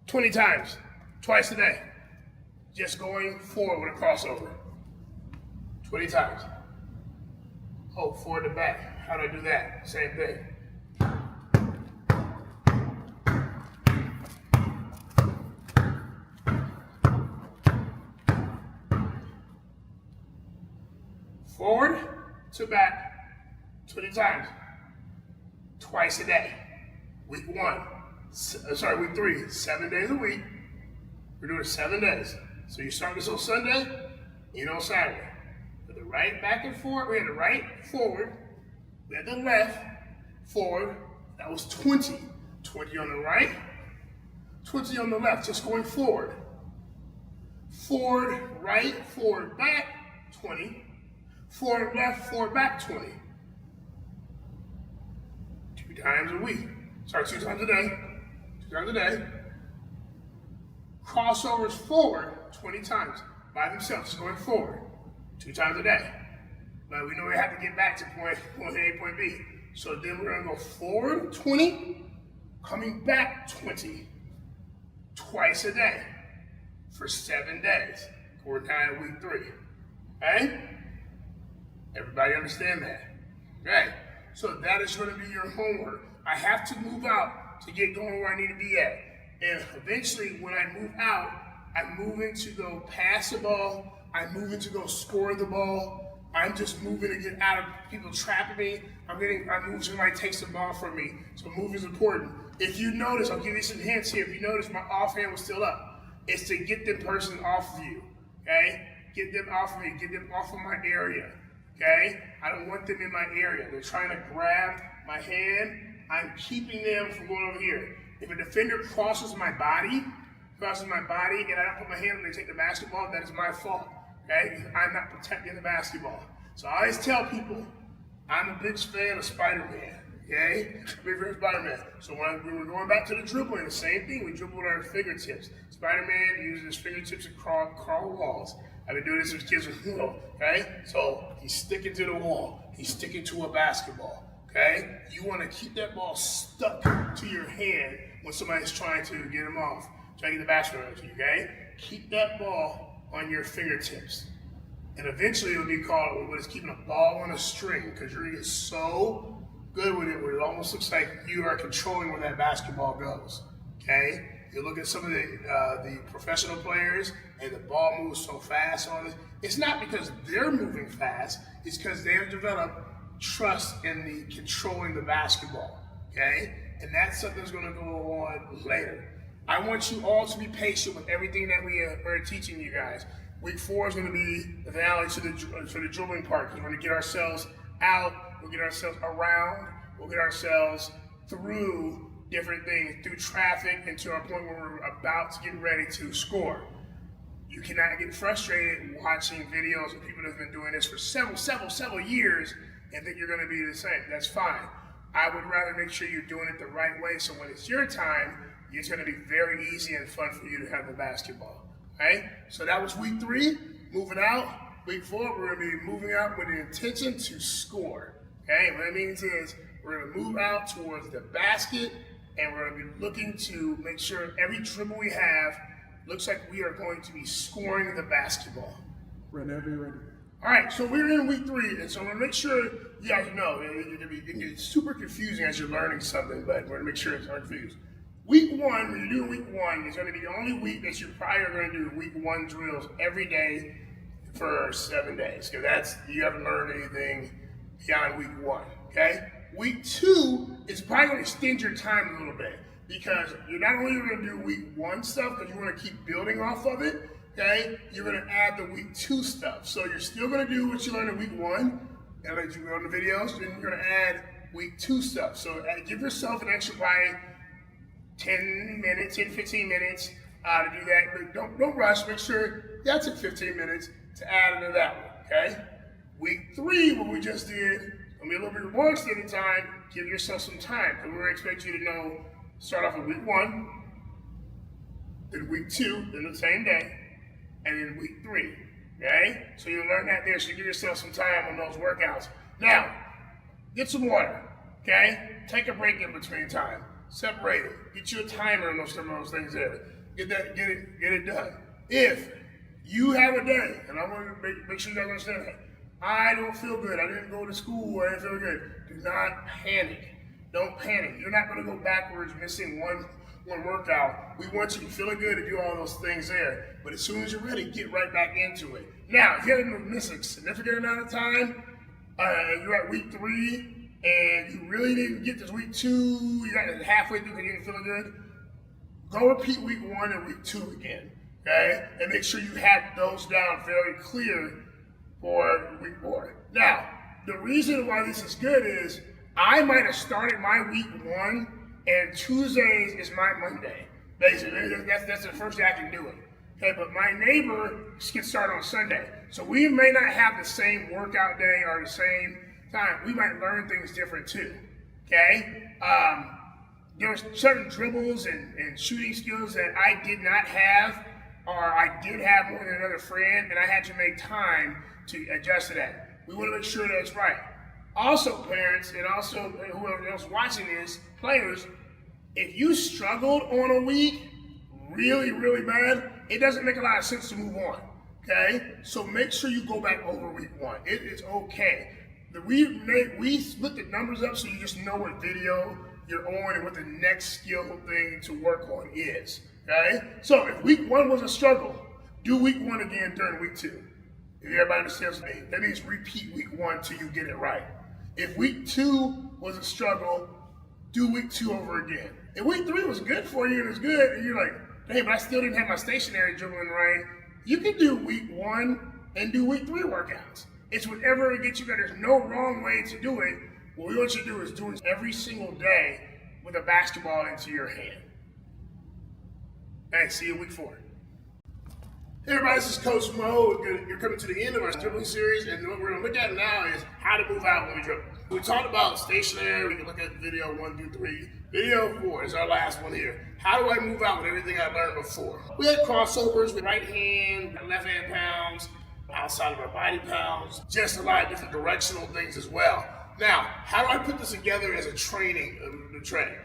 20 times, twice a day. Just going forward with a crossover. 20 times. Oh, forward to back. How do I do that? Same thing. Forward to back 20 times. Twice a day. Week 3, 7 days a week. We're doing 7 days. So you start this on Sunday, you know Saturday. With the right back and forth, we had the right forward, we had the left forward, that was 20. 20 on the right, 20 on the left, just going forward. Forward, right, forward, back, 20. Forward, left, forward, back, 20. 2 times a week. Sorry, 2 times a day. 2 times a day. Crossovers forward 20 times by themselves, going forward 2 times a day. But we know we have to get back to point A, point B. So then we're gonna go forward 20, coming back 20, twice a day for 7 days. We're down at week 3. Okay? Everybody understand that? Okay? So that is gonna be your homework. I have to move out to get going where I need to be at. And eventually, when I move out, I'm moving to go pass the ball. I'm moving to go score the ball. I'm just moving to get out of people trapping me. I'm moving somebody takes the ball from me. So moving is important. If you notice, I'll give you some hints here. If you notice, my offhand was still up. It's to get the person off of you, okay? Get them off of me. Get them off of my area, okay? I don't want them in my area. They're trying to grab my hand. I'm keeping them from going over here. If a defender crosses my body, and I don't put my hand and they take the basketball, that is my fault, okay? I'm not protecting the basketball. So I always tell people, I'm a big fan of Spider-Man, okay? Big fan of Spider-Man. So when we were going back to the dribbling, the same thing, we dribble with our fingertips. Spider-Man uses his fingertips to crawl walls. I've been doing this since kids were little, okay? So he's sticking to the wall. He's sticking to a basketball, okay? You want to keep that ball stuck to your hand when somebody's trying to get him off, trying to get the basketball to you, okay? Keep that ball on your fingertips, And eventually it'll be called what is keeping a ball on a string, because you're gonna get so good with it where it almost looks like you are controlling where that basketball goes. Okay? You look at some of the professional players and the ball moves so fast on this. It's not because they're moving fast, it's because they have developed trust in the controlling the basketball. Okay? And that's something that's gonna go on later. I want you all to be patient with everything that we are teaching you guys. Week 4 is going to be the finale to the dribbling part, because we're going to get ourselves out, we'll get ourselves around, we'll get ourselves through different things, through traffic, and to our point where we're about to get ready to score. You cannot get frustrated watching videos of people that have been doing this for several years and think you're going to be the same. That's fine. I would rather make sure you're doing it the right way, so when it's your time, it's going to be very easy and fun for you to have the basketball. Right? So that was week 3, moving out. Week 4, we're going to be moving out with the intention to score. Okay? What that means is we're going to move out towards the basket, and we're going to be looking to make sure every dribble we have looks like we are going to be scoring the basketball. Whenever you're ready. All right, so we're in week 3, and so I'm going to make sure you guys know it can get super confusing as you're learning something, but we're going to make sure it's not confused. Week 1, when you're doing week 1, is going to be the only week that you probably are going to do week 1 drills every day for 7 days. Because you haven't learned anything beyond week 1. Okay? Week 2 is probably going to extend your time a little bit, because you're not only going to do week 1 stuff because you want to keep building off of it. Okay? You're going to add the week 2 stuff. So you're still going to do what you learned in week 1, and let you go on the videos. Then you're going to add week 2 stuff. So give yourself an extra 10 minutes, 15 minutes to do that. But don't rush. Make sure that's at 15 minutes to add into that one, okay? Week 3, what we just did, gonna be a little bit more extended time. Give yourself some time, because we're gonna expect you to start off with week 1, then week 2, then the same day, and then week 3, okay? So you'll learn that there, so you give yourself some time on those workouts. Now, get some water, okay? Take a break in between time. Separate it. Get you a timer on those things there. Get it done. If you have a day, and I want to make sure you guys understand that, I don't feel good, I didn't go to school, I didn't feel good, do not panic. Don't panic. You're not going to go backwards missing one workout. We want you feeling good to do all those things there. But as soon as you're ready, get right back into it. Now, if you haven't missed a significant amount of time, you're at week 3, and you really didn't get this week 2, you got it halfway through because you didn't feel good, go repeat week 1 and week 2 again, okay? And make sure you have those down very clear for week 4. Now, the reason why this is good is I might have started my week 1 and Tuesdays is my Monday. Basically, that's the first day I can do it. Okay, but my neighbor can start on Sunday. So we may not have the same workout day or the same time. We might learn things different too, okay? There's certain dribbles and shooting skills that I did not have, or I did have more than another friend, and I had to make time to adjust to that. We want to make sure that's right. Also, parents, and also whoever else watching this, players, if you struggled on a week really, really bad, it doesn't make a lot of sense to move on, okay? So make sure you go back over week 1. It is okay. We split the numbers up so you just know what video you're on and what the next skill thing to work on is, okay? So if week 1 was a struggle, do week 1 again during week 2. If everybody understands me, that means repeat week 1 till you get it right. If week 2 was a struggle, do week 2 over again. If week 3 was good for you and it's good, and you're like, hey, but I still didn't have my stationary dribbling right, you can do week 1 and do week 3 workouts. It's whatever it gets you better. There's no wrong way to do it. What we want you to do is do it every single day with a basketball into your hand. Thanks. See you week 4. Hey everybody, this is Coach Moe. You're coming to the end of our dribbling series, and what we're going to look at now is how to move out when we dribble. We talked about stationary. We can look at video 1 through 3. Video 4 is our last one here. How do I move out with everything I learned before? We had crossovers with right hand, left hand pounds, outside of our body pounds, just a lot of different directional things as well. Now, how do I put this together as a training?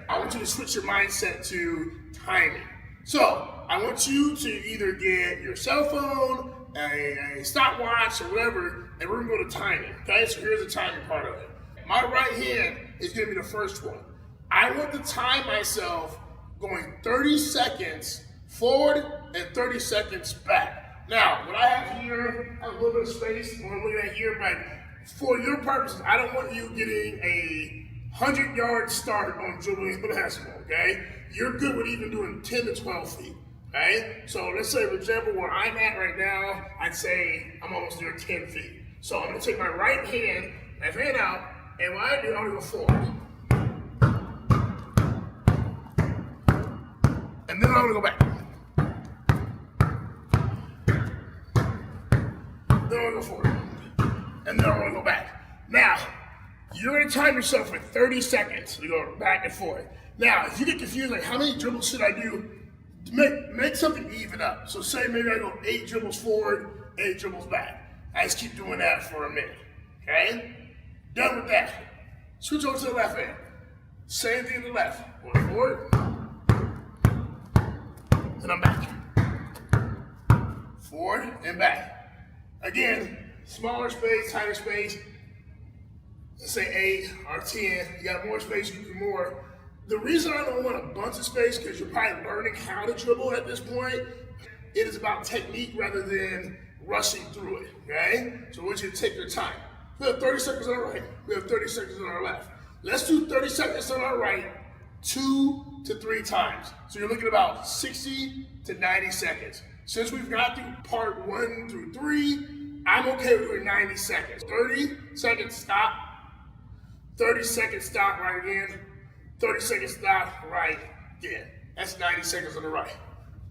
I want you to switch your mindset to timing. So, I want you to either get your cell phone, a stopwatch or whatever, and we're gonna go to timing. Okay, so here's the timing part of it. My right hand is gonna be the first one. I want to time myself going 30 seconds forward and 30 seconds back. Now, what I have here, I have a little bit of space, what I'm looking at here, but for your purposes, I don't want you getting a 100-yard start on dribbling basketball, okay? You're good with even doing 10 to 12 feet, okay? So let's say, for example, where I'm at right now, I'd say I'm almost near 10 feet. So I'm gonna take my right hand, left hand out, and what I do, I'm gonna go forward. And then I'm gonna go back. Then I'm gonna go forward. And then I'm gonna go back. Now, you're gonna time yourself for 30 seconds to go back and forth. Now, if you get confused, like how many dribbles should I do? Make something even up. So say maybe I go 8 dribbles forward, 8 dribbles back. I just keep doing that for a minute, okay? Done with that. Switch over to the left hand. Same thing to the left. Going forward, and I'm back. Forward and back. Again, smaller space, tighter space. Let's say 8 or 10. You got more space, you do more. The reason I don't want a bunch of space, because you're probably learning how to dribble at this point, it is about technique rather than rushing through it, okay? So I want you to take your time. We have 30 seconds on our right, we have 30 seconds on our left. Let's do 30 seconds on our right 2 to 3 times. So you're looking at about 60 to 90 seconds. Since we've got through part 1 through 3, I'm okay with doing 90 seconds. 30 seconds, stop. 30 seconds, stop, right again. 30 seconds, stop, right again. That's 90 seconds on the right.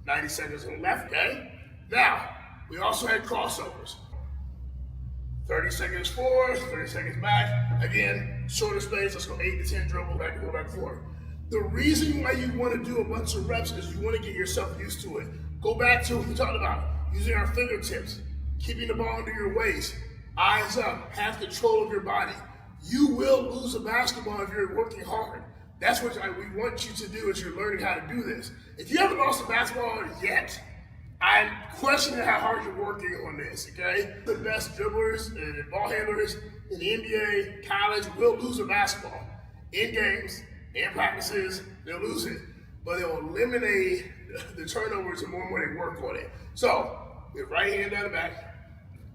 90 seconds on the left, okay? Now, we also had crossovers. 30 seconds forward, 30 seconds back. Again, shorter space, let's go 8 to 10 dribble, back and go back and forth. The reason why you want to do a bunch of reps is you want to get yourself used to it. Go back to what we talked about, using our fingertips, keeping the ball under your waist, eyes up, have control of your body. You will lose a basketball if you're working hard. That's what we want you to do as you're learning how to do this. If you haven't lost a basketball yet, I'm questioning how hard you're working on this, okay? The best dribblers and ball handlers in the NBA, college, will lose a basketball. In games, in practices, they'll lose it. But they'll eliminate the turnovers the more and more they work on it. So, with right hand down the back,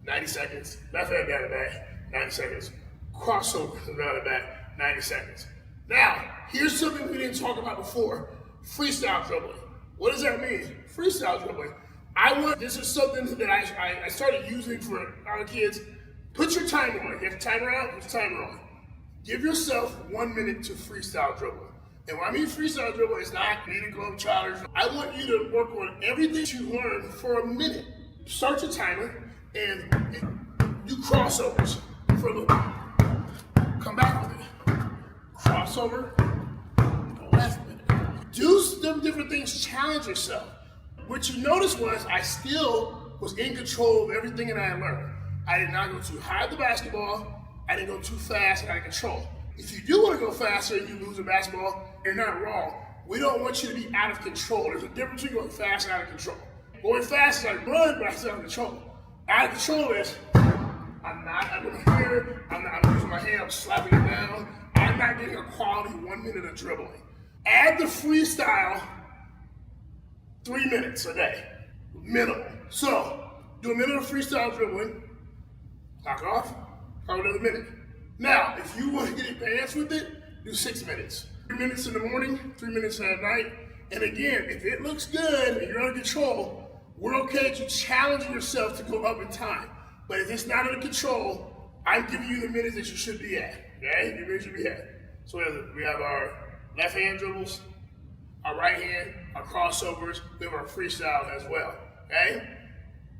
90 seconds. Left hand down the back, 90 seconds. Crossover down the back, 90 seconds. Now, here's something we didn't talk about before. Freestyle dribbling. What does that mean? Freestyle dribbling. This is something that I started using for our kids. Put your timer on. You have a timer out, put your timer on. Give yourself 1 minute to freestyle dribble. And when I mean freestyle dribble, it's not being a globetrotter. I want you to work on everything you learned for a minute. Start your timer and do crossovers for a little bit. Come back with it. Crossover, left minute. Do some different things, challenge yourself. What you noticed was I still was in control of everything that I learned. I did not go too high with the basketball. I didn't go too fast, out of control. If you do want to go faster and you lose a basketball, you're not wrong. We don't want you to be out of control. There's a difference between going fast and out of control. Going fast is like run, but I still out of control. Out of control is I'm using my hand, I'm slapping it down. I'm not getting a quality 1 minute of dribbling. Add the freestyle 3 minutes a day, minimum. So, do a minute of freestyle dribbling, knock off, probably another minute. Now, if you want to get advanced with it, do 6 minutes. 3 minutes in the morning, 3 minutes at night. And again, if it looks good and you're under control, we're okay to challenge yourself to go up in time. But if it's not under control, I'm giving you the minutes that you should be at. Okay? The minutes you should be at. So we have our left hand dribbles, our right hand, our crossovers, we have our freestyle as well. Okay?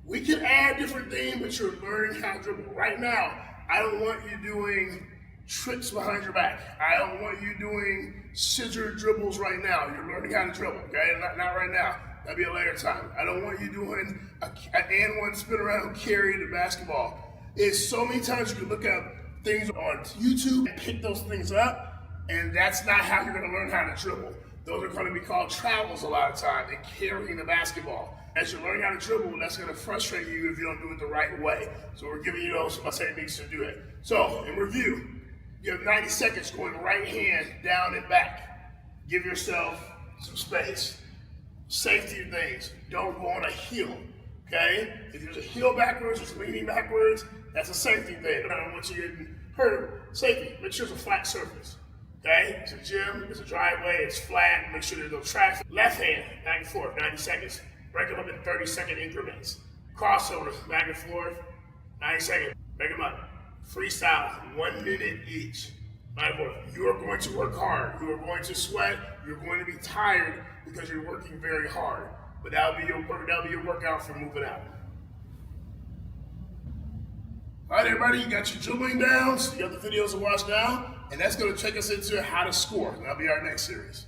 We can add different things, but you're learning how to dribble. Right now, I don't want you doing tricks behind your back. I don't want you doing scissor dribbles right now. You're learning how to dribble, okay? Not right now. That'd be a later time. I don't want you doing an and one spin around carry the basketball. It's so many times you can look up things on YouTube and pick those things up, and that's not how you're gonna learn how to dribble. Those are going to be called travels a lot of times, and carrying the basketball. As you learn how to dribble, that's going to frustrate you if you don't do it the right way. So we're giving you those techniques to do it. So in review, you have 90 seconds going right hand down and back. Give yourself some space. Safety things, don't go on a heel, okay? If there's a heel backwards, just leaning backwards, that's a safety thing. I don't want you getting hurt. Safety, make sure it's a flat surface, okay? It's a gym, it's a driveway, it's flat, make sure there's no traffic. Left hand, back and forth, 90 seconds. Break them up in 30-second increments. Crossovers, back and forth, 90 seconds. Break them up. Freestyle, 1 minute each. Back and forth. You are going to work hard. You are going to sweat. You're going to be tired because you're working very hard. But that'll be your workout for moving out. All right, everybody, you got your dribbling down. So you got the videos to watch now, and that's going to take us into how to score. That'll be our next series.